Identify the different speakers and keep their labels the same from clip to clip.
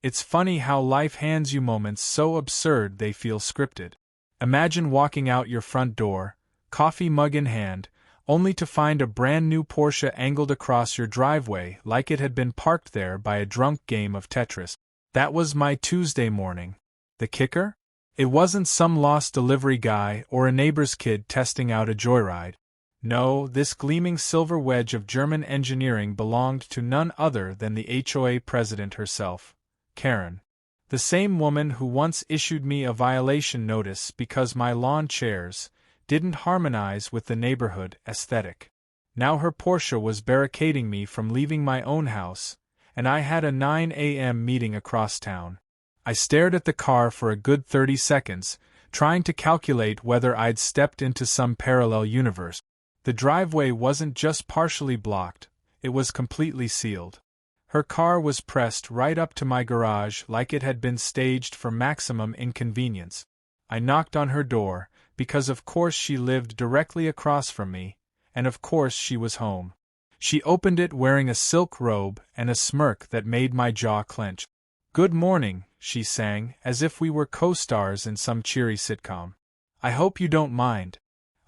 Speaker 1: It's funny how life hands you moments so absurd they feel scripted. Imagine walking out your front door, coffee mug in hand, only to find a brand new Porsche angled across your driveway like it had been parked there by a drunk game of Tetris. That was my Tuesday morning. The kicker? It wasn't some lost delivery guy or a neighbor's kid testing out a joyride. No, this gleaming silver wedge of German engineering belonged to none other than the HOA president herself, Karen. The same woman who once issued me a violation notice because my lawn chairs didn't harmonize with the neighborhood aesthetic. Now her Porsche was barricading me from leaving my own house, and I had a 9 a.m. meeting across town. I stared at the car for a good 30 seconds, trying to calculate whether I'd stepped into some parallel universe. The driveway wasn't just partially blocked, it was completely sealed. Her car was pressed right up to my garage like it had been staged for maximum inconvenience. I knocked on her door, because of course she lived directly across from me, and of course she was home. She opened it wearing a silk robe and a smirk that made my jaw clench. "Good morning," she sang, as if we were co-stars in some cheery sitcom. "I hope you don't mind.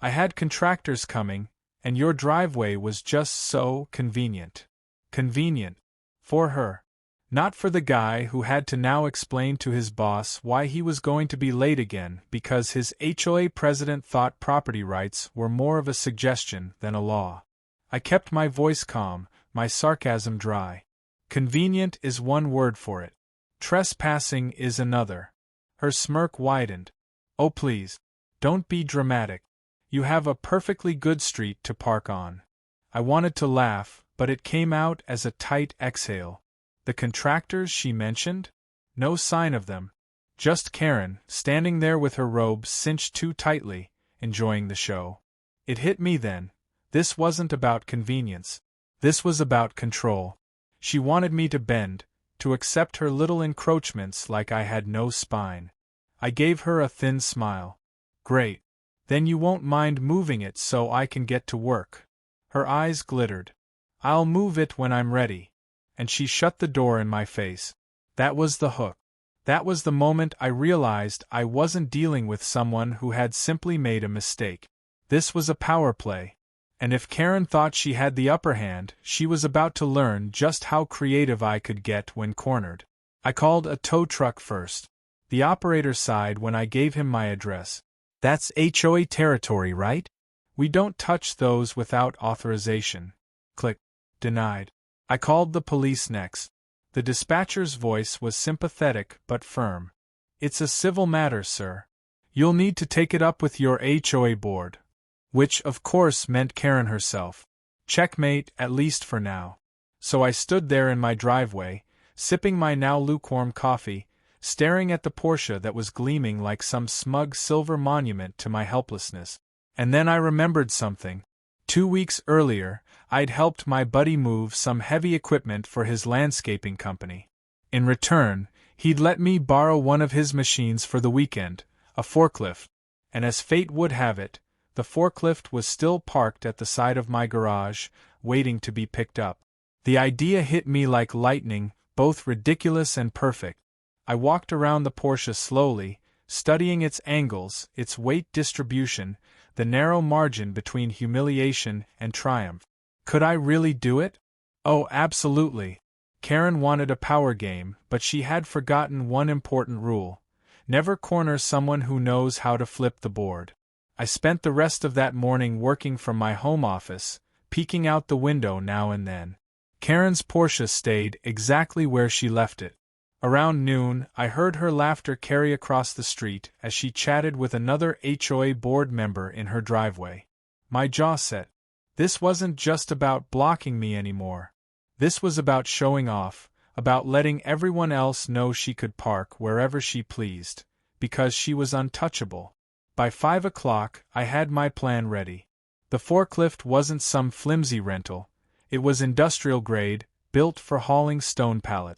Speaker 1: I had contractors coming, and your driveway was just so convenient." Convenient. For her. Not for the guy who had to now explain to his boss why he was going to be late again because his HOA president thought property rights were more of a suggestion than a law. I kept my voice calm, my sarcasm dry. Convenient is one word for it. Trespassing is another. Her smirk widened. "Oh please. Don't be dramatic. You have a perfectly good street to park on." I wanted to laugh, but it came out as a tight exhale. The contractors she mentioned? No sign of them. Just Karen, standing there with her robe cinched too tightly, enjoying the show. It hit me then. This wasn't about convenience. This was about control. She wanted me to bend, to accept her little encroachments like I had no spine. I gave her a thin smile. "Great. Then you won't mind moving it so I can get to work." Her eyes glittered. "I'll move it when I'm ready." And she shut the door in my face. That was the hook. That was the moment I realized I wasn't dealing with someone who had simply made a mistake. This was a power play. And if Karen thought she had the upper hand, she was about to learn just how creative I could get when cornered. I called a tow truck first. The operator sighed when I gave him my address. "That's HOA territory, right? We don't touch those without authorization." Click. Denied. I called the police next. The dispatcher's voice was sympathetic but firm. "It's a civil matter, sir. You'll need to take it up with your HOA board." Which, of course, meant Karen herself. Checkmate, at least for now. So I stood there in my driveway, sipping my now lukewarm coffee, staring at the Porsche that was gleaming like some smug silver monument to my helplessness. And then I remembered something. 2 weeks earlier, I'd helped my buddy move some heavy equipment for his landscaping company. In return, he'd let me borrow one of his machines for the weekend, a forklift. And as fate would have it, the forklift was still parked at the side of my garage, waiting to be picked up. The idea hit me like lightning, both ridiculous and perfect. I walked around the Porsche slowly, studying its angles, its weight distribution, the narrow margin between humiliation and triumph. Could I really do it? Oh, absolutely. Karen wanted a power game, but she had forgotten one important rule. Never corner someone who knows how to flip the board. I spent the rest of that morning working from my home office, peeking out the window now and then. Karen's Porsche stayed exactly where she left it. Around noon, I heard her laughter carry across the street as she chatted with another HOA board member in her driveway. My jaw set. This wasn't just about blocking me anymore. This was about showing off, about letting everyone else know she could park wherever she pleased, because she was untouchable. By 5 o'clock, I had my plan ready. The forklift wasn't some flimsy rental. It was industrial grade, built for hauling stone pallet.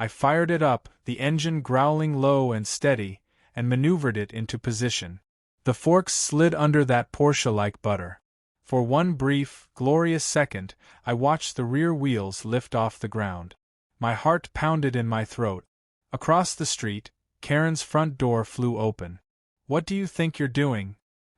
Speaker 1: I fired it up, the engine growling low and steady, and maneuvered it into position. The forks slid under that Porsche like butter. For one brief, glorious second, I watched the rear wheels lift off the ground. My heart pounded in my throat. Across the street, Karen's front door flew open. "What do you think you're doing?"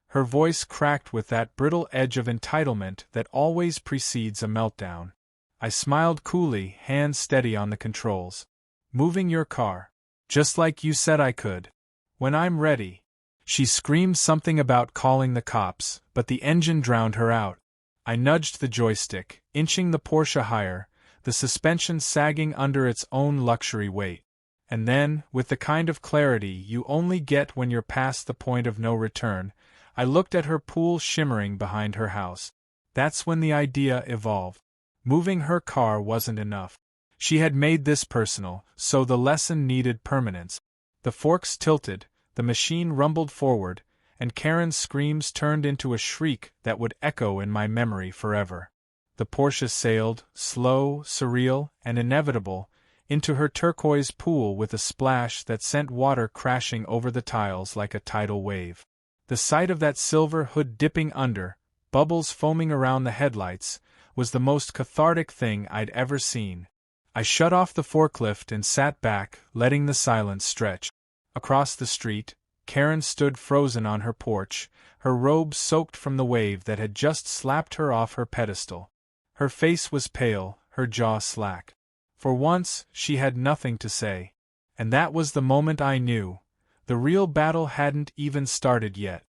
Speaker 1: Her voice cracked with that brittle edge of entitlement that always precedes a meltdown. I smiled coolly, hands steady on the controls. "Moving your car. Just like you said I could. When I'm ready." She screamed something about calling the cops, but the engine drowned her out. I nudged the joystick, inching the Porsche higher, the suspension sagging under its own luxury weight. And then, with the kind of clarity you only get when you're past the point of no return, I looked at her pool shimmering behind her house. That's when the idea evolved. Moving her car wasn't enough. She had made this personal, so the lesson needed permanence. The forks tilted, the machine rumbled forward, and Karen's screams turned into a shriek that would echo in my memory forever. The Porsche sailed, slow, surreal, and inevitable, into her turquoise pool with a splash that sent water crashing over the tiles like a tidal wave. The sight of that silver hood dipping under, bubbles foaming around the headlights, was the most cathartic thing I'd ever seen. I shut off the forklift and sat back, letting the silence stretch. Across the street, Karen stood frozen on her porch, her robe soaked from the wave that had just slapped her off her pedestal. Her face was pale, her jaw slack. For once, she had nothing to say. And that was the moment I knew. The real battle hadn't even started yet.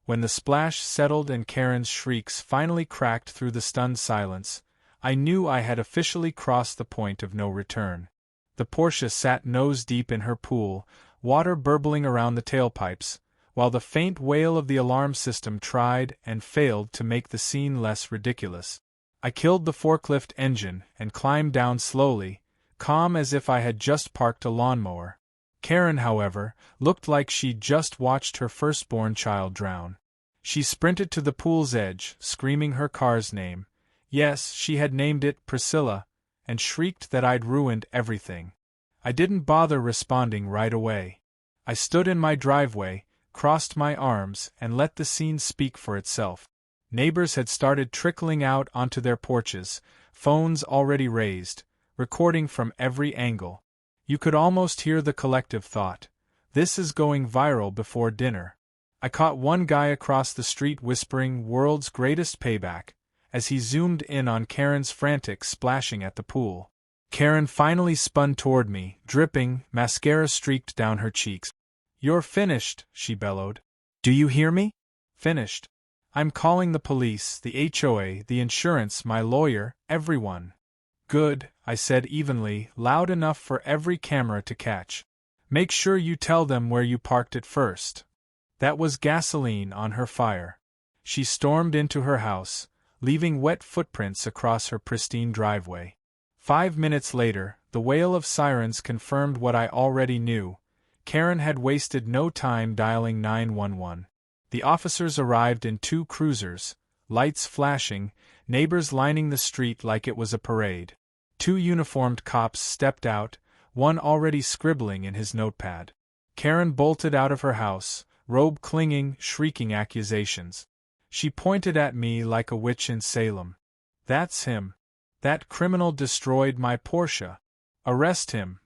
Speaker 1: When the splash settled and Karen's shrieks finally cracked through the stunned silence, I knew I had officially crossed the point of no return. The Porsche sat nose-deep in her pool, water burbling around the tailpipes, while the faint wail of the alarm system tried and failed to make the scene less ridiculous. I killed the forklift engine and climbed down slowly, calm as if I had just parked a lawnmower. Karen, however, looked like she'd just watched her firstborn child drown. She sprinted to the pool's edge, screaming her car's name. Yes, she had named it Priscilla, and shrieked that I'd ruined everything. I didn't bother responding right away. I stood in my driveway, crossed my arms, and let the scene speak for itself. Neighbors had started trickling out onto their porches, phones already raised, recording from every angle. You could almost hear the collective thought, "This is going viral before dinner." I caught one guy across the street whispering "world's greatest payback," as he zoomed in on Karen's frantic splashing at the pool. Karen finally spun toward me, dripping, mascara streaked down her cheeks. "You're finished," she bellowed. "Do you hear me? Finished. I'm calling the police, the HOA, the insurance, my lawyer, everyone." "Good," I said evenly, loud enough for every camera to catch. "Make sure you tell them where you parked it first." That was gasoline on her fire. She stormed into her house, leaving wet footprints across her pristine driveway. 5 minutes later, the wail of sirens confirmed what I already knew. Karen had wasted no time dialing 911. The officers arrived in 2 cruisers, lights flashing, neighbors lining the street like it was a parade. 2 uniformed cops stepped out, one already scribbling in his notepad. Karen bolted out of her house, robe clinging, shrieking accusations. She pointed at me like a witch in Salem. "That's him. That criminal destroyed my Porsche. Arrest him."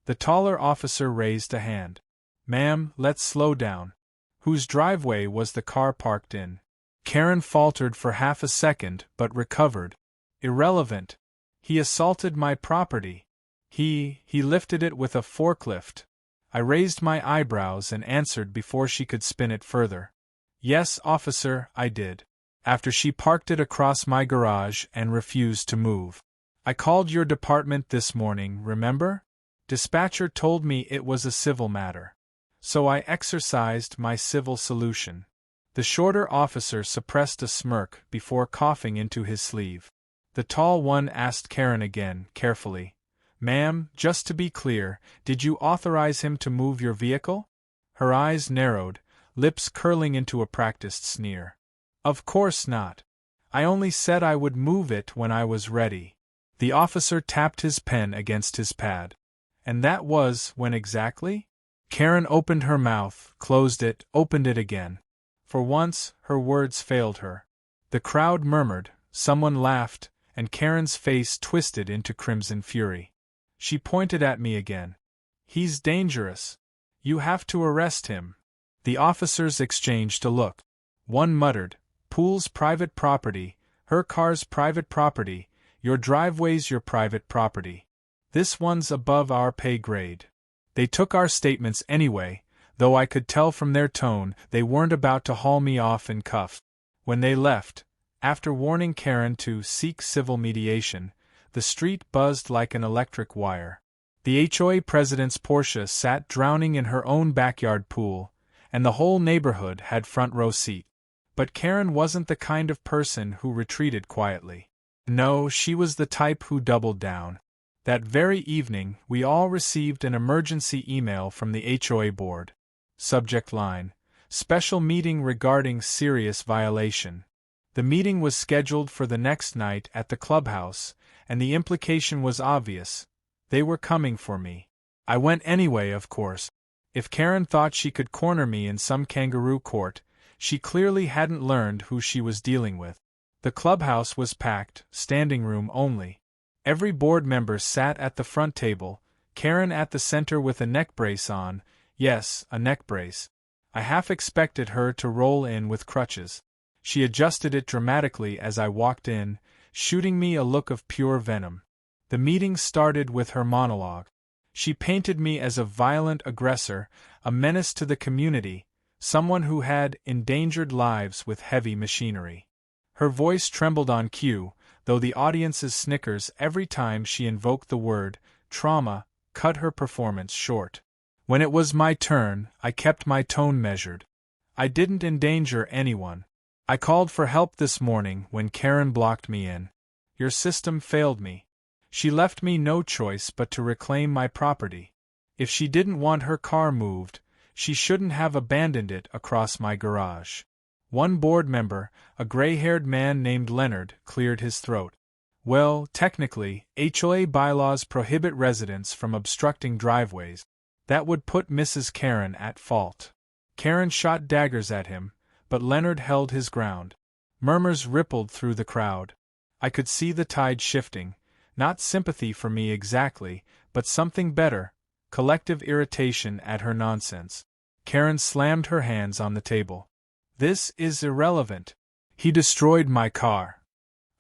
Speaker 1: The taller officer raised a hand. "Ma'am, let's slow down. Whose driveway was the car parked in?" Karen faltered for half a second but recovered. "Irrelevant. He assaulted my property. He lifted it with a forklift." I raised my eyebrows and answered before she could spin it further. "Yes, officer, I did. After she parked it across my garage and refused to move. I called your department this morning, remember? Dispatcher told me it was a civil matter. So I exercised my civil solution." The shorter officer suppressed a smirk before coughing into his sleeve. The tall one asked Karen again, carefully, "Ma'am, just to be clear, did you authorize him to move your vehicle?" Her eyes narrowed, lips curling into a practiced sneer. "Of course not. I only said I would move it when I was ready." The officer tapped his pen against his pad. "And that was when exactly?" Karen opened her mouth, closed it, opened it again. For once, her words failed her. The crowd murmured, someone laughed, and Karen's face twisted into crimson fury. She pointed at me again. He's dangerous. You have to arrest him." The officers exchanged a look. One muttered, "Pool's private property, her car's private property, your driveway's your private property. This one's above our pay grade." They took our statements anyway, though I could tell from their tone they weren't about to haul me off in cuffs. When they left, after warning Karen to seek civil mediation, the street buzzed like an electric wire. The HOA president's Porsche sat drowning in her own backyard pool, and the whole neighborhood had front row seat. But Karen wasn't the kind of person who retreated quietly. No, she was the type who doubled down. That very evening, we all received an emergency email from the HOA board. Subject line: Special meeting regarding serious violation. The meeting was scheduled for the next night at the clubhouse, and the implication was obvious. They were coming for me. I went anyway, of course. If Karen thought she could corner me in some kangaroo court, she clearly hadn't learned who she was dealing with. The clubhouse was packed, standing room only. Every board member sat at the front table, Karen at the center with a neck brace on. Yes, a neck brace. I half expected her to roll in with crutches. She adjusted it dramatically as I walked in, shooting me a look of pure venom. The meeting started with her monologue. She painted me as a violent aggressor, a menace to the community, someone who had endangered lives with heavy machinery. Her voice trembled on cue, though the audience's snickers every time she invoked the word trauma cut her performance short. When it was my turn, I kept my tone measured. I didn't endanger anyone. I called for help this morning when Karen blocked me in. Your system failed me. She left me no choice but to reclaim my property. If she didn't want her car moved, she shouldn't have abandoned it across my garage. One board member, a gray-haired man named Leonard, cleared his throat. Well, technically, HOA bylaws prohibit residents from obstructing driveways. That would put Mrs. Karen at fault. Karen shot daggers at him, but Leonard held his ground. Murmurs rippled through the crowd. I could see the tide shifting, not sympathy for me exactly, but something better, collective irritation at her nonsense. Karen slammed her hands on the table. This is irrelevant. He destroyed my car.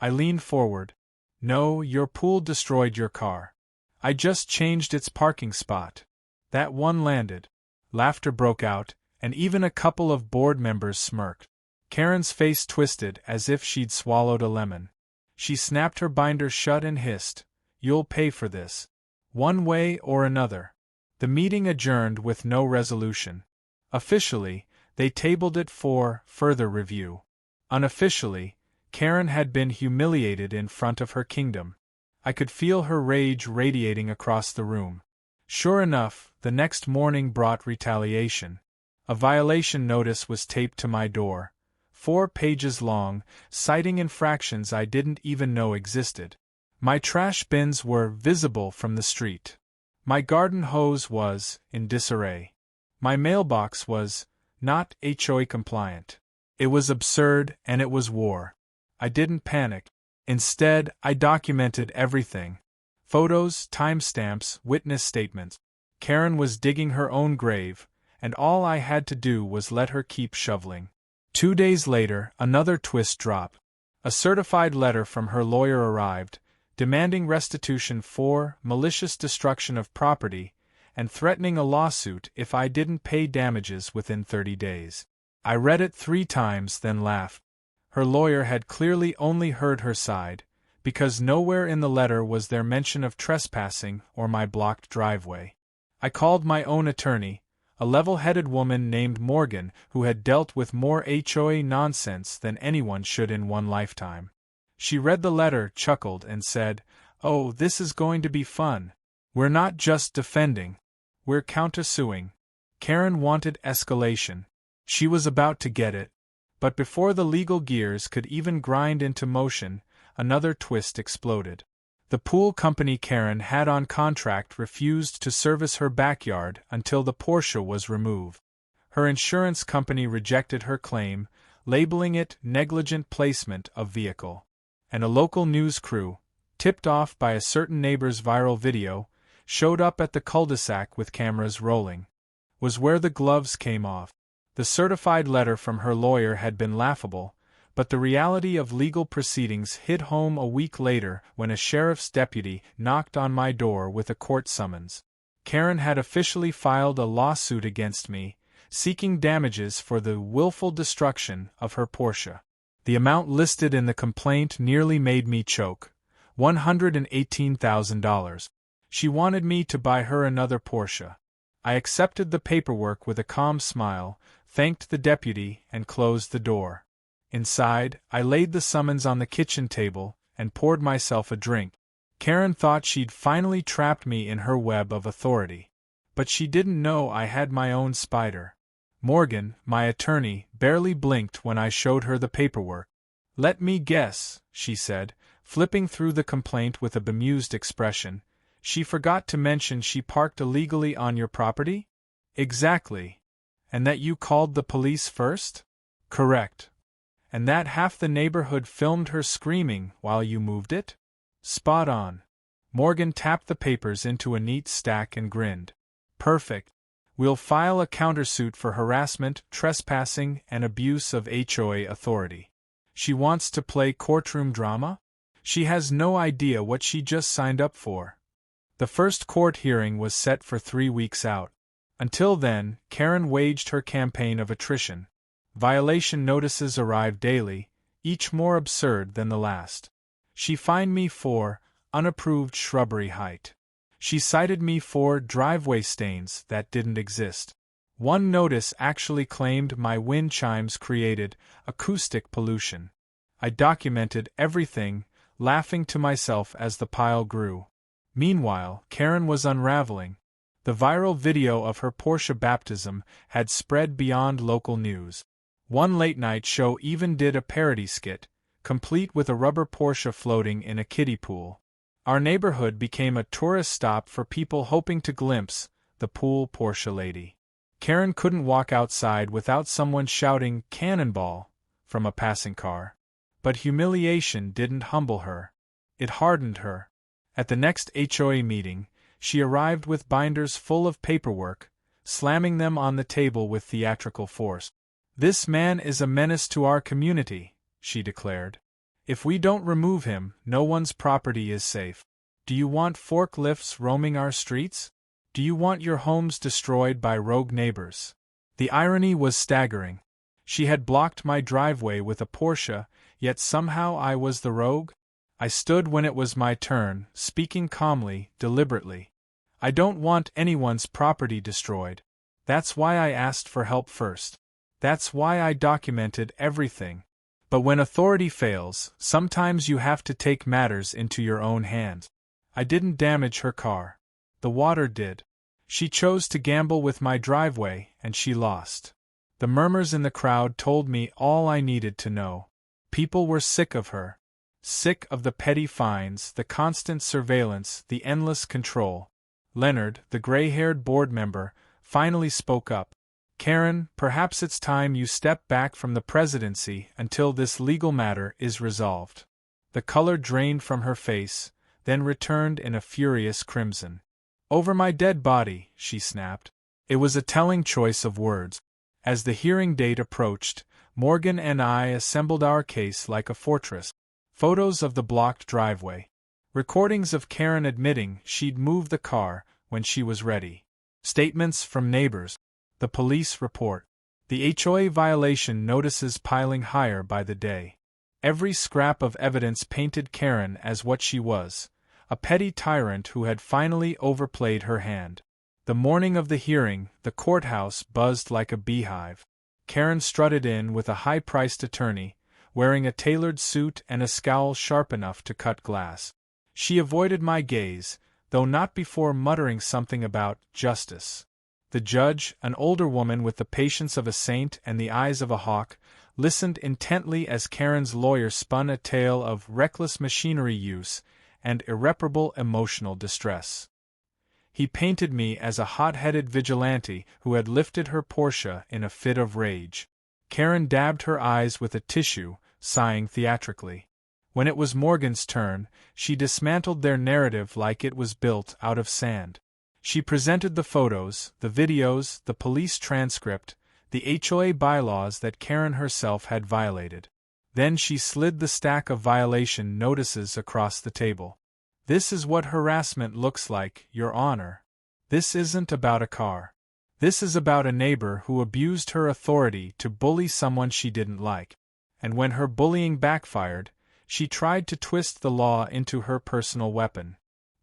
Speaker 1: I leaned forward. No, your pool destroyed your car. I just changed its parking spot. That one landed. Laughter broke out, and even a couple of board members smirked. Karen's face twisted as if she'd swallowed a lemon. She snapped her binder shut and hissed, "You'll pay for this. One way or another." The meeting adjourned with no resolution. Officially, they tabled it for further review. Unofficially, Karen had been humiliated in front of her kingdom. I could feel her rage radiating across the room. Sure enough, the next morning brought retaliation. A violation notice was taped to my door, 4 pages long, citing infractions I didn't even know existed. My trash bins were visible from the street. My garden hose was in disarray. My mailbox was not HOA compliant. It was absurd, and it was war. I didn't panic. Instead, I documented everything. Photos, timestamps, witness statements. Karen was digging her own grave, and all I had to do was let her keep shoveling. 2 days later, another twist dropped. A certified letter from her lawyer arrived, demanding restitution for malicious destruction of property, and threatening a lawsuit if I didn't pay damages within 30 days. I read it 3 times, then laughed. Her lawyer had clearly only heard her side, because nowhere in the letter was there mention of trespassing or my blocked driveway. I called my own attorney, a level-headed woman named Morgan who had dealt with more HOA nonsense than anyone should in one lifetime. She read the letter, chuckled, and said, "Oh, this is going to be fun. We're not just defending. We're countersuing." Karen wanted escalation. She was about to get it. But before the legal gears could even grind into motion, another twist exploded. The pool company Karen had on contract refused to service her backyard until the Porsche was removed. Her insurance company rejected her claim, labeling it negligent placement of vehicle. And a local news crew, tipped off by a certain neighbor's viral video, showed up at the cul-de-sac with cameras rolling. Was where the gloves came off. The certified letter from her lawyer had been laughable, but the reality of legal proceedings hit home a week later when a sheriff's deputy knocked on my door with a court summons. Karen had officially filed a lawsuit against me, seeking damages for the willful destruction of her Porsche. The amount listed in the complaint nearly made me choke. $118,000. She wanted me to buy her another Porsche. I accepted the paperwork with a calm smile, thanked the deputy, and closed the door. Inside, I laid the summons on the kitchen table and poured myself a drink. Karen thought she'd finally trapped me in her web of authority. But she didn't know I had my own spider. Morgan, my attorney, barely blinked when I showed her the paperwork. "Let me guess," she said, flipping through the complaint with a bemused expression. "She forgot to mention she parked illegally on your property?" "Exactly. And that you called the police first?" "Correct. And that half the neighborhood filmed her screaming while you moved it?" "Spot on." Morgan tapped the papers into a neat stack and grinned. "Perfect. We'll file a countersuit for harassment, trespassing, and abuse of HOA authority." She wants to play courtroom drama? She has no idea what she just signed up for. The first court hearing was set for 3 weeks out. Until then, Karen waged her campaign of attrition. Violation notices arrived daily, each more absurd than the last. She fined me for unapproved shrubbery height. She cited me for driveway stains that didn't exist. One notice actually claimed my wind chimes created acoustic pollution. I documented everything, laughing to myself as the pile grew. Meanwhile, Karen was unraveling. The viral video of her Porsche baptism had spread beyond local news. One late-night show even did a parody skit, complete with a rubber Porsche floating in a kiddie pool. Our neighborhood became a tourist stop for people hoping to glimpse the pool Porsche lady. Karen couldn't walk outside without someone shouting "Cannonball" from a passing car. But humiliation didn't humble her. It hardened her. At the next HOA meeting, she arrived with binders full of paperwork, slamming them on the table with theatrical force. "This man is a menace to our community," she declared. "If we don't remove him, no one's property is safe. Do you want forklifts roaming our streets? Do you want your homes destroyed by rogue neighbors?" The irony was staggering. She had blocked my driveway with a Porsche, yet somehow I was the rogue? I stood when it was my turn, speaking calmly, deliberately. "I don't want anyone's property destroyed. That's why I asked for help first. That's why I documented everything. But when authority fails, sometimes you have to take matters into your own hands. I didn't damage her car. The water did. She chose to gamble with my driveway, and she lost." The murmurs in the crowd told me all I needed to know. People were sick of her. Sick of the petty fines, the constant surveillance, the endless control. Leonard, the gray-haired board member, finally spoke up. "Karen, perhaps it's time you step back from the presidency until this legal matter is resolved." The color drained from her face, then returned in a furious crimson. "Over my dead body," she snapped. It was a telling choice of words. As the hearing date approached, Morgan and I assembled our case like a fortress. Photos of the blocked driveway. Recordings of Karen admitting she'd moved the car when she was ready. Statements from neighbors. The police report. The HOA violation notices piling higher by the day. Every scrap of evidence painted Karen as what she was, a petty tyrant who had finally overplayed her hand. The morning of the hearing, the courthouse buzzed like a beehive. Karen strutted in with a high-priced attorney, wearing a tailored suit and a scowl sharp enough to cut glass. She avoided my gaze, though not before muttering something about justice. The judge, an older woman with the patience of a saint and the eyes of a hawk, listened intently as Karen's lawyer spun a tale of reckless machinery use and irreparable emotional distress. He painted me as a hot-headed vigilante who had lifted her Porsche in a fit of rage. Karen dabbed her eyes with a tissue, sighing theatrically. When it was Morgan's turn, she dismantled their narrative like it was built out of sand. She presented the photos, the videos, the police transcript, the HOA bylaws that Karen herself had violated. Then she slid the stack of violation notices across the table. "This is what harassment looks like, Your Honor. This isn't about a car. This is about a neighbor who abused her authority to bully someone she didn't like. And when her bullying backfired, she tried to twist the law into her personal weapon."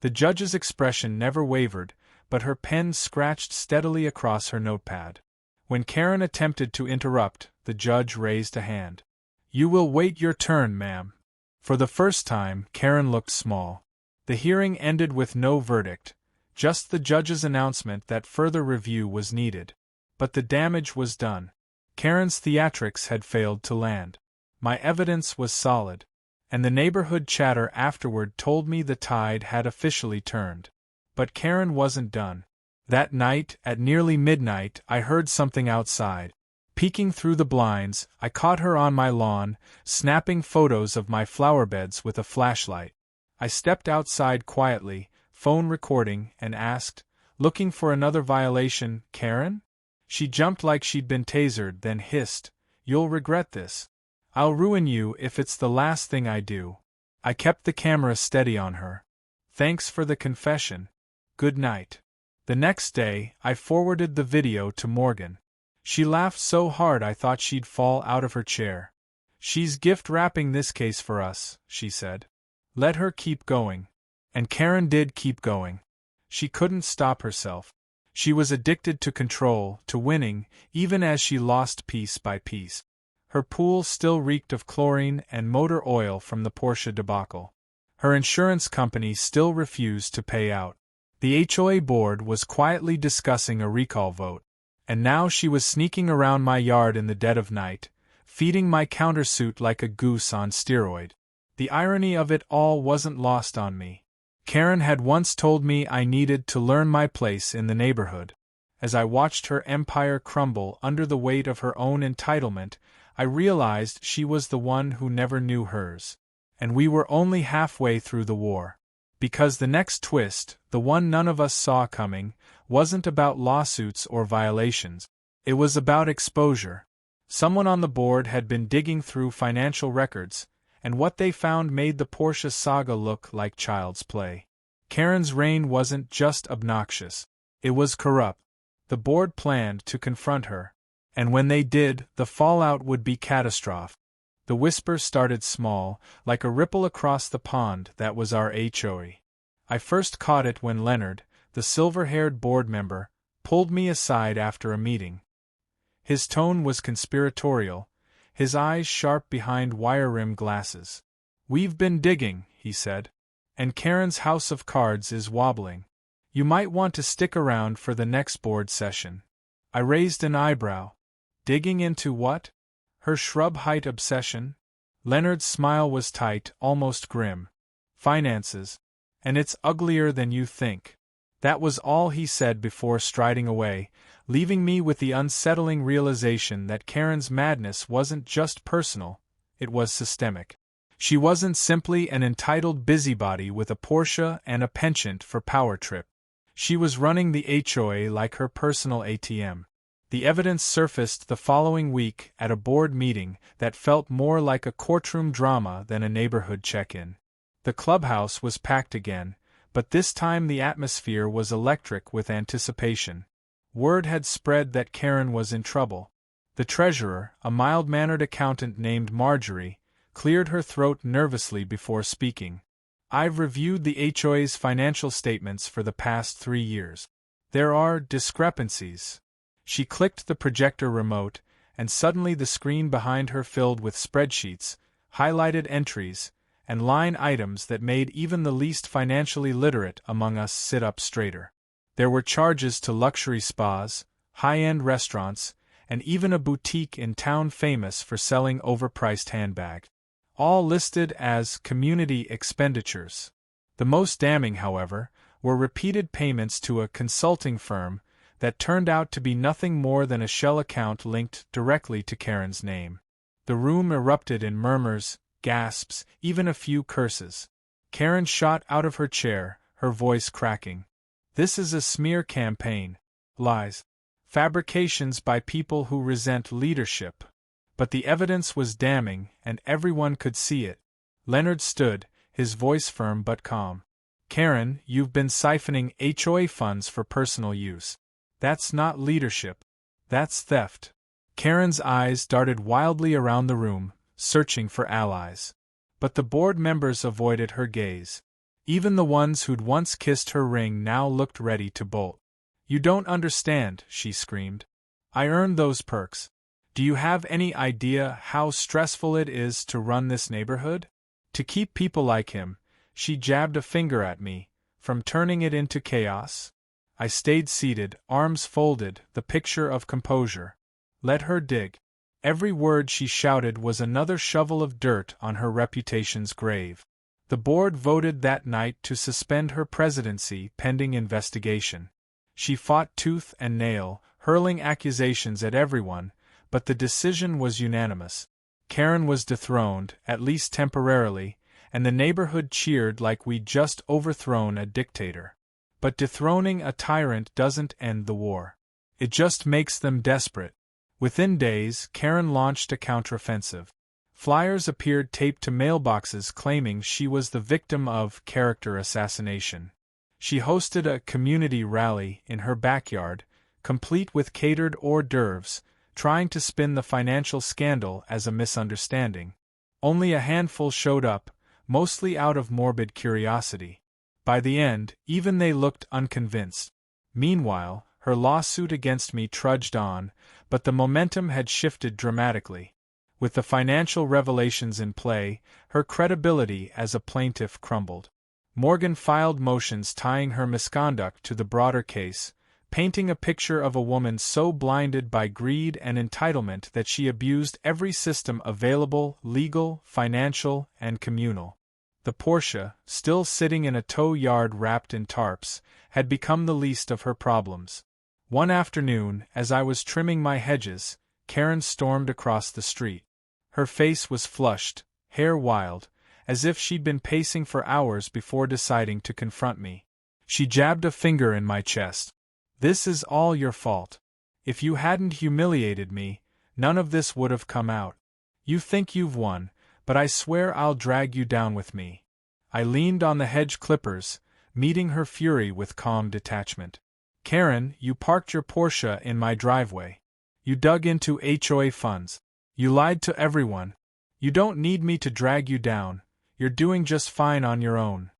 Speaker 1: The judge's expression never wavered, but her pen scratched steadily across her notepad. When Karen attempted to interrupt, the judge raised a hand. "You will wait your turn, ma'am." For the first time, Karen looked small. The hearing ended with no verdict, just the judge's announcement that further review was needed. But the damage was done. Karen's theatrics had failed to land. My evidence was solid, and the neighborhood chatter afterward told me the tide had officially turned. But Karen wasn't done. That night, at nearly midnight, I heard something outside. Peeking through the blinds, I caught her on my lawn, snapping photos of my flower beds with a flashlight. I stepped outside quietly, phone recording, and asked, "Looking for another violation, Karen?" She jumped like she'd been tasered, then hissed, "You'll regret this. I'll ruin you if it's the last thing I do." I kept the camera steady on her. "Thanks for the confession. Good night." The next day, I forwarded the video to Morgan. She laughed so hard I thought she'd fall out of her chair. "She's gift wrapping this case for us," she said. "Let her keep going." And Karen did keep going. She couldn't stop herself. She was addicted to control, to winning, even as she lost piece by piece. Her pool still reeked of chlorine and motor oil from the Porsche debacle. Her insurance company still refused to pay out. The HOA board was quietly discussing a recall vote. And now she was sneaking around my yard in the dead of night, feeding my countersuit like a goose on steroid. The irony of it all wasn't lost on me. Karen had once told me I needed to learn my place in the neighborhood. As I watched her empire crumble under the weight of her own entitlement, I realized she was the one who never knew hers. And we were only halfway through the war. Because the next twist, the one none of us saw coming, wasn't about lawsuits or violations. It was about exposure. Someone on the board had been digging through financial records, and what they found made the Porsche saga look like child's play. Karen's reign wasn't just obnoxious. It was corrupt. The board planned to confront her. And when they did, the fallout would be catastrophic. The whisper started small, like a ripple across the pond that was our HOA. I first caught it when Leonard, the silver-haired board member, pulled me aside after a meeting. His tone was conspiratorial, his eyes sharp behind wire-rimmed glasses. "We've been digging," he said. "And Karen's house of cards is wobbling. You might want to stick around for the next board session." I raised an eyebrow. Digging into what? Her shrub-height obsession? Leonard's smile was tight, almost grim. "Finances. And it's uglier than you think." That was all he said before striding away, leaving me with the unsettling realization that Karen's madness wasn't just personal, it was systemic. She wasn't simply an entitled busybody with a Porsche and a penchant for power trip. She was running the HOA like her personal ATM. The evidence surfaced the following week at a board meeting that felt more like a courtroom drama than a neighborhood check-in. The clubhouse was packed again, but this time the atmosphere was electric with anticipation. Word had spread that Karen was in trouble. The treasurer, a mild-mannered accountant named Marjorie, cleared her throat nervously before speaking. "I've reviewed the HOA's financial statements for the past 3 years. There are discrepancies." She clicked the projector remote, and suddenly the screen behind her filled with spreadsheets, highlighted entries, and line items that made even the least financially literate among us sit up straighter. There were charges to luxury spas, high-end restaurants, and even a boutique in town famous for selling overpriced handbags. All listed as community expenditures. The most damning, however, were repeated payments to a consulting firm that turned out to be nothing more than a shell account linked directly to Karen's name. The room erupted in murmurs. gasps, even a few curses. Karen shot out of her chair, her voice cracking. This is a smear campaign. Lies. Fabrications by people who resent leadership. But the evidence was damning, and everyone could see it. Leonard stood, his voice firm but calm. Karen, you've been siphoning HOA funds for personal use. That's not leadership. That's theft. Karen's eyes darted wildly around the room, searching for allies. But the board members avoided her gaze. Even the ones who'd once kissed her ring now looked ready to bolt. You don't understand, she screamed. I earned those perks. Do you have any idea how stressful it is to run this neighborhood? To keep people like him, she jabbed a finger at me, from turning it into chaos? I stayed seated, arms folded, the picture of composure. Let her dig. Every word she shouted was another shovel of dirt on her reputation's grave. The board voted that night to suspend her presidency pending investigation. She fought tooth and nail, hurling accusations at everyone, but the decision was unanimous. Karen was dethroned, at least temporarily, and the neighborhood cheered like we'd just overthrown a dictator. But dethroning a tyrant doesn't end the war. It just makes them desperate. Within days, Karen launched a counteroffensive. Flyers appeared taped to mailboxes claiming she was the victim of character assassination. She hosted a community rally in her backyard, complete with catered hors d'oeuvres, trying to spin the financial scandal as a misunderstanding. Only a handful showed up, mostly out of morbid curiosity. By the end, even they looked unconvinced. Meanwhile, her lawsuit against me trudged on, but the momentum had shifted dramatically. With the financial revelations in play, her credibility as a plaintiff crumbled. Morgan filed motions tying her misconduct to the broader case, painting a picture of a woman so blinded by greed and entitlement that she abused every system available, legal, financial, and communal. The Porsche, still sitting in a tow yard wrapped in tarps, had become the least of her problems. One afternoon, as I was trimming my hedges, Karen stormed across the street. Her face was flushed, hair wild, as if she'd been pacing for hours before deciding to confront me. She jabbed a finger in my chest. This is all your fault. If you hadn't humiliated me, none of this would have come out. You think you've won, but I swear I'll drag you down with me. I leaned on the hedge clippers, meeting her fury with calm detachment. Karen, you parked your Porsche in my driveway. You dug into HOA funds. You lied to everyone. You don't need me to drag you down. You're doing just fine on your own.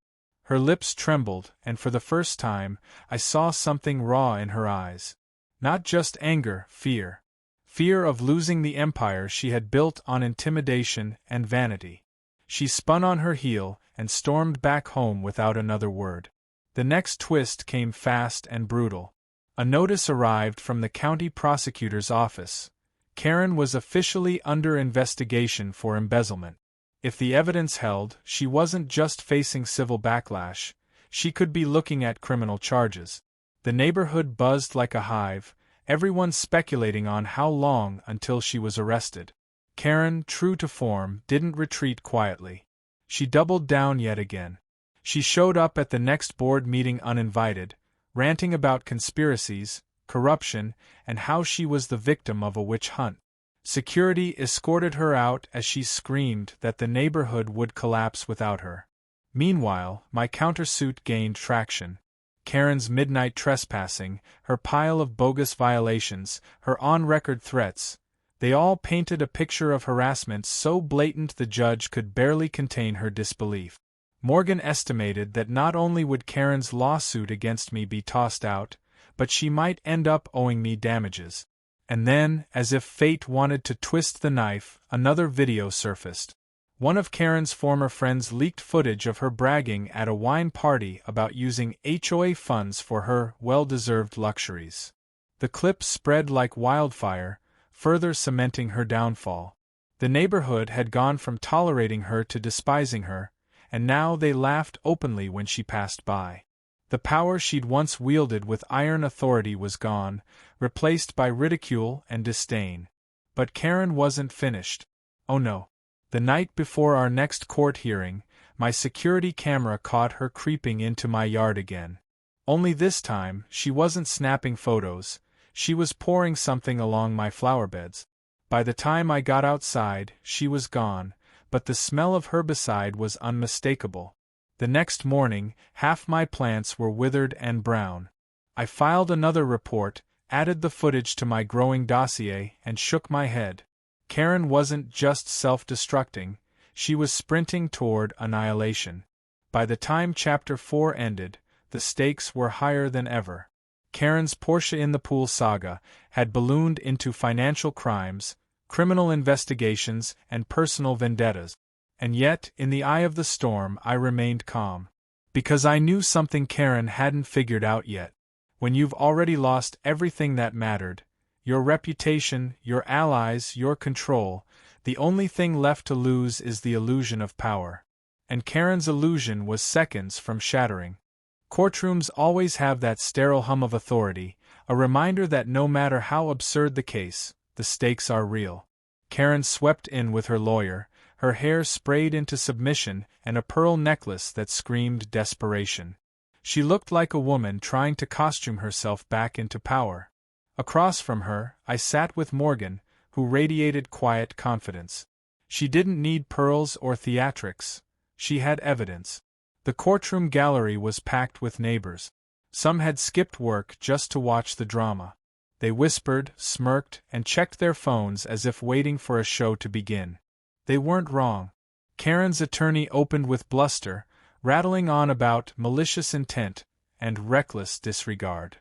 Speaker 1: Her lips trembled, and for the first time, I saw something raw in her eyes. Not just anger, fear. Fear of losing the empire she had built on intimidation and vanity. She spun on her heel and stormed back home without another word. The next twist came fast and brutal. A notice arrived from the county prosecutor's office. Karen was officially under investigation for embezzlement. If the evidence held, she wasn't just facing civil backlash, she could be looking at criminal charges. The neighborhood buzzed like a hive, everyone speculating on how long until she was arrested. Karen, true to form, didn't retreat quietly. She doubled down yet again. She showed up at the next board meeting uninvited, ranting about conspiracies, corruption, and how she was the victim of a witch hunt. Security escorted her out as she screamed that the neighborhood would collapse without her. Meanwhile, my countersuit gained traction. Karen's midnight trespassing, her pile of bogus violations, her on-record threats, they all painted a picture of harassment so blatant the judge could barely contain her disbelief. Morgan estimated that not only would Karen's lawsuit against me be tossed out, but she might end up owing me damages. And then, as if fate wanted to twist the knife, another video surfaced. One of Karen's former friends leaked footage of her bragging at a wine party about using HOA funds for her well-deserved luxuries. The clip spread like wildfire, further cementing her downfall. The neighborhood had gone from tolerating her to despising her, and now they laughed openly when she passed by. The power she'd once wielded with iron authority was gone, replaced by ridicule and disdain. But Karen wasn't finished. Oh no. The night before our next court hearing, my security camera caught her creeping into my yard again. Only this time, she wasn't snapping photos, she was pouring something along my flower beds. By the time I got outside, she was gone, but the smell of herbicide was unmistakable. The next morning, half my plants were withered and brown. I filed another report, added the footage to my growing dossier, and shook my head. Karen wasn't just self-destructing, she was sprinting toward annihilation. By the time Chapter 4 ended, the stakes were higher than ever. Karen's Porsche in the pool saga had ballooned into financial crimes, criminal investigations, and personal vendettas. And yet, in the eye of the storm, I remained calm. Because I knew something Karen hadn't figured out yet. When you've already lost everything that mattered, your reputation, your allies, your control, the only thing left to lose is the illusion of power. And Karen's illusion was seconds from shattering. Courtrooms always have that sterile hum of authority, a reminder that no matter how absurd the case, the stakes are real. Karen swept in with her lawyer, her hair sprayed into submission and a pearl necklace that screamed desperation. She looked like a woman trying to costume herself back into power. Across from her, I sat with Morgan, who radiated quiet confidence. She didn't need pearls or theatrics. She had evidence. The courtroom gallery was packed with neighbors. Some had skipped work just to watch the drama. They whispered, smirked, and checked their phones as if waiting for a show to begin. They weren't wrong. Karen's attorney opened with bluster, rattling on about malicious intent and reckless disregard.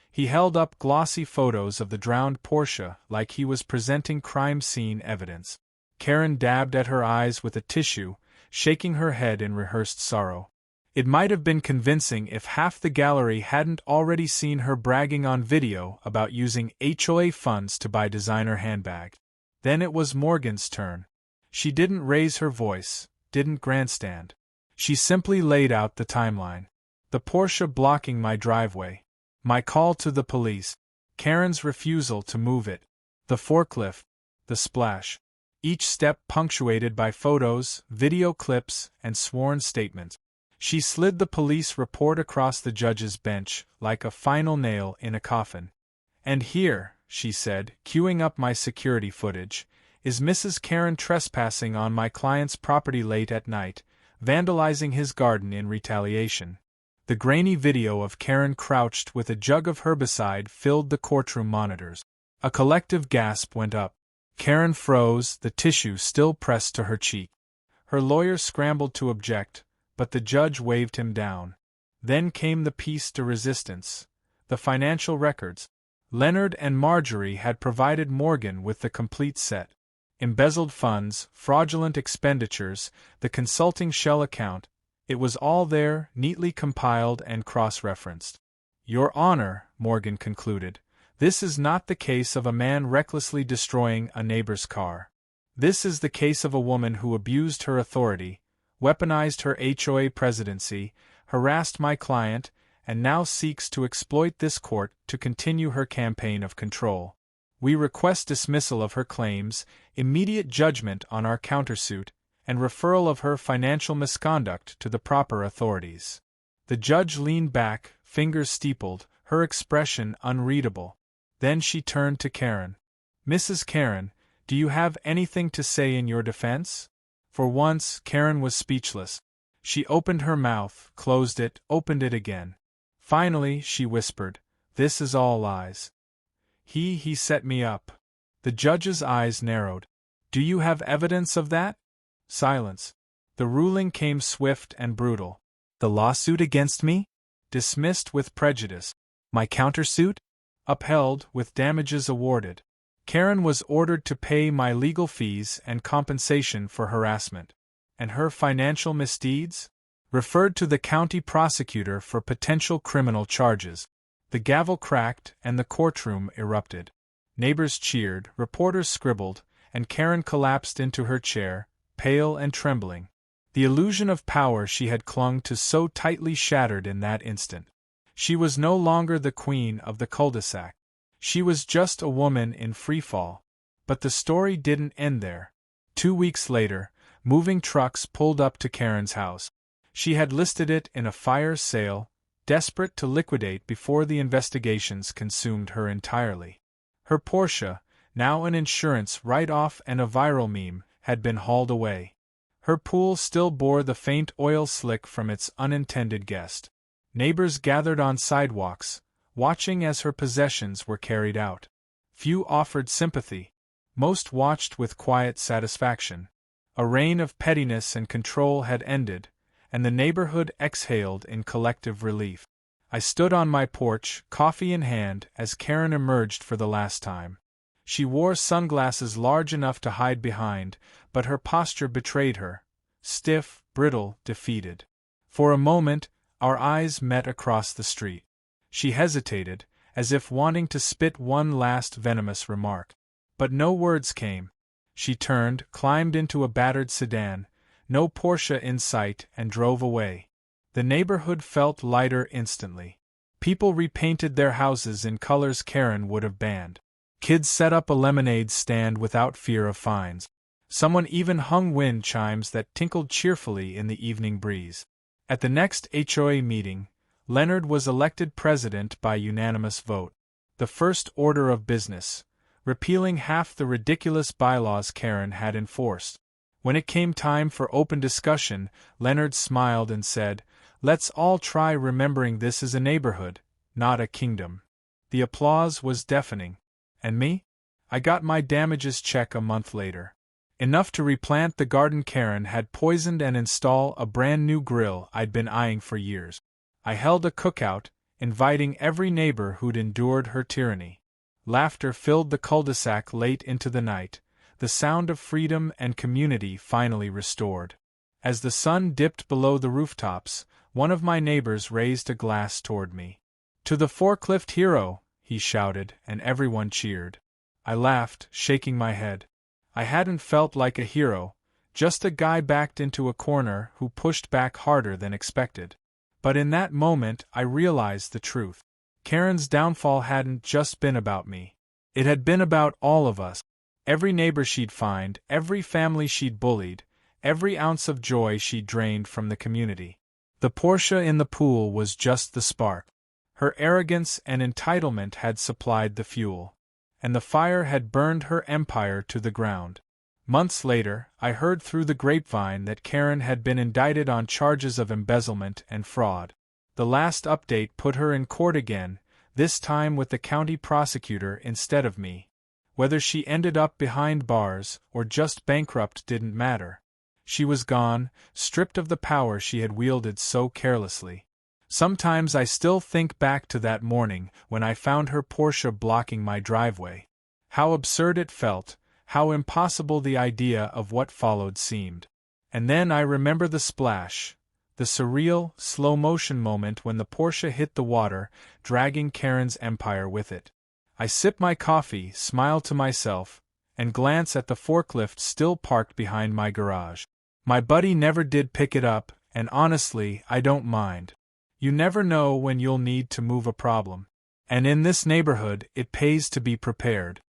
Speaker 1: He held up glossy photos of the drowned Porsche like he was presenting crime scene evidence. Karen dabbed at her eyes with a tissue, shaking her head in rehearsed sorrow. It might have been convincing if half the gallery hadn't already seen her bragging on video about using HOA funds to buy designer handbags. Then it was Morgan's turn. She didn't raise her voice, didn't grandstand. She simply laid out the timeline. The Porsche blocking my driveway. My call to the police. Karen's refusal to move it. The forklift. The splash. Each step punctuated by photos, video clips, and sworn statements. She slid the police report across the judge's bench, like a final nail in a coffin. "And here," she said, queuing up my security footage, "is Mrs. Karen trespassing on my client's property late at night, vandalizing his garden in retaliation." The grainy video of Karen crouched with a jug of herbicide filled the courtroom monitors. A collective gasp went up. Karen froze, the tissue still pressed to her cheek. Her lawyer scrambled to object, but the judge waved him down. Then came the piece de resistance, the financial records. Leonard and Marjorie had provided Morgan with the complete set. Embezzled funds, fraudulent expenditures, the consulting shell account. It was all there, neatly compiled and cross-referenced. "Your Honor," Morgan concluded, "this is not the case of a man recklessly destroying a neighbor's car. This is the case of a woman who abused her authority, weaponized her HOA presidency, harassed my client, and now seeks to exploit this court to continue her campaign of control. We request dismissal of her claims, immediate judgment on our countersuit, and referral of her financial misconduct to the proper authorities." The judge leaned back, fingers steepled, her expression unreadable. Then she turned to Karen. "Mrs. Karen, do you have anything to say in your defense?" For once, Karen was speechless. She opened her mouth, closed it, opened it again. Finally, she whispered, "This is all lies. He set me up." The judge's eyes narrowed. "Do you have evidence of that?" Silence. The ruling came swift and brutal. "The lawsuit against me? Dismissed with prejudice. My countersuit? Upheld, with damages awarded. Karen was ordered to pay my legal fees and compensation for harassment. And her financial misdeeds? Referred to the county prosecutor for potential criminal charges." The gavel cracked and the courtroom erupted. Neighbors cheered, reporters scribbled, and Karen collapsed into her chair, pale and trembling. The illusion of power she had clung to so tightly shattered in that instant. She was no longer the queen of the cul-de-sac. She was just a woman in freefall. But the story didn't end there. 2 weeks later, moving trucks pulled up to Karen's house. She had listed it in a fire sale, desperate to liquidate before the investigations consumed her entirely. Her Porsche, now an insurance write-off and a viral meme, had been hauled away. Her pool still bore the faint oil slick from its unintended guest. Neighbors gathered on sidewalks, watching as her possessions were carried out. Few offered sympathy. Most watched with quiet satisfaction. A reign of pettiness and control had ended, and the neighborhood exhaled in collective relief. I stood on my porch, coffee in hand, as Karen emerged for the last time. She wore sunglasses large enough to hide behind, but her posture betrayed her. Stiff, brittle, defeated. For a moment, our eyes met across the street. She hesitated, as if wanting to spit one last venomous remark. But no words came. She turned, climbed into a battered sedan, no Porsche in sight, and drove away. The neighborhood felt lighter instantly. People repainted their houses in colors Karen would have banned. Kids set up a lemonade stand without fear of fines. Someone even hung wind chimes that tinkled cheerfully in the evening breeze. At the next HOA meeting, Leonard was elected president by unanimous vote. The first order of business, repealing half the ridiculous bylaws Karen had enforced. When it came time for open discussion, Leonard smiled and said, "Let's all try remembering this is a neighborhood, not a kingdom." The applause was deafening. And me? I got my damages check a month later. Enough to replant the garden Karen had poisoned and install a brand new grill I'd been eyeing for years. I held a cookout, inviting every neighbor who'd endured her tyranny. Laughter filled the cul-de-sac late into the night, the sound of freedom and community finally restored. As the sun dipped below the rooftops, one of my neighbors raised a glass toward me. "To the forklift hero," he shouted, and everyone cheered. I laughed, shaking my head. I hadn't felt like a hero, just a guy backed into a corner who pushed back harder than expected. But in that moment I realized the truth. Karen's downfall hadn't just been about me. It had been about all of us. Every neighbor she'd fined, every family she'd bullied, every ounce of joy she'd drained from the community. The Porsche in the pool was just the spark. Her arrogance and entitlement had supplied the fuel, and the fire had burned her empire to the ground. Months later, I heard through the grapevine that Karen had been indicted on charges of embezzlement and fraud. The last update put her in court again, this time with the county prosecutor instead of me. Whether she ended up behind bars or just bankrupt didn't matter. She was gone, stripped of the power she had wielded so carelessly. Sometimes I still think back to that morning when I found her Porsche blocking my driveway. How absurd it felt, how impossible the idea of what followed seemed. And then I remember the splash, the surreal, slow-motion moment when the Porsche hit the water, dragging Karen's empire with it. I sip my coffee, smile to myself, and glance at the forklift still parked behind my garage. My buddy never did pick it up, and honestly, I don't mind. You never know when you'll need to move a problem. And in this neighborhood, it pays to be prepared.